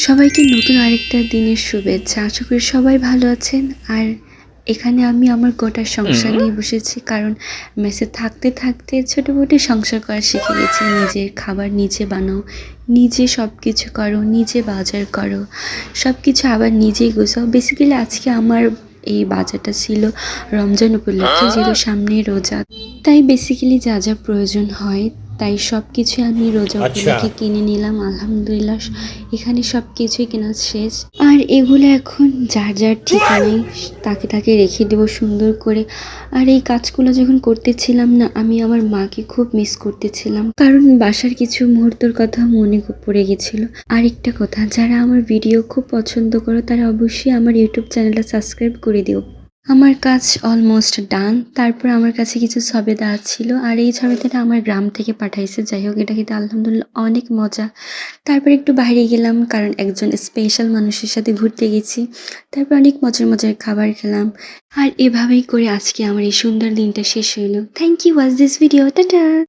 সবাইকে নতুন আরেকটা দিনের শুভেচ্ছা। আশা করি সবাই ভালো আছেন। আর এখানে আমি আমার গোটা সংসার নিয়ে বসেছি। কারণ মেসে থাকতে থাকতে ছোটোখাটো সংসার করা শিখে গেছি। নিজের খাবার নিজে বানাও, নিজে সব কিছু করো, নিজে বাজার করো, সব কিছু আবার নিজেই গোছাও। বেসিক্যালি আজকে আমার এই বাজারটা ছিল রমজান উপলক্ষে, যেহেতু সামনেই রোজা। তাই বেসিক্যালি যা যা প্রয়োজন হয় তাই সব কিছু আমি রোজা উপলক্ষে কিনে নিলাম। আলহামদুলিল্লাহ এখানে সব কিছুই কেনা শেষ। আর এগুলো এখন যার যার ঠিকানায় তাকে তাকে রেখে দেবো সুন্দর করে। আর এই কাজগুলো যখন করতেছিলাম না, আমি আমার মাকে খুব মিস করতেছিলাম, কারণ বাসার কিছু মুহূর্তের কথা মনে পড়ে গেছিলো। আরেকটা কথা, যারা আমার ভিডিও খুব পছন্দ করো তারা অবশ্যই আমার ইউটিউব চ্যানেলটা সাবস্ক্রাইব করে দিও। আমার কাজ অলমোস্ট ডান। তারপর আমার কাছে কিছু সবেদা ছিল, আর এই সবেদাটা আমার গ্রাম থেকে পাঠাইছে। যাই হোক, এটা খেতে আলহামদুলিল্লাহ অনেক মজা। তারপর একটু বাইরে গেলাম, কারণ একজন স্পেশাল মানুষের সাথে ঘুরতে গেছি। তারপর অনেক মজার মজার খাবার খেলাম। আর এভাবেই করে আজকে আমার এই সুন্দর দিনটা শেষ হইলো। Thank you, watch this video, tata.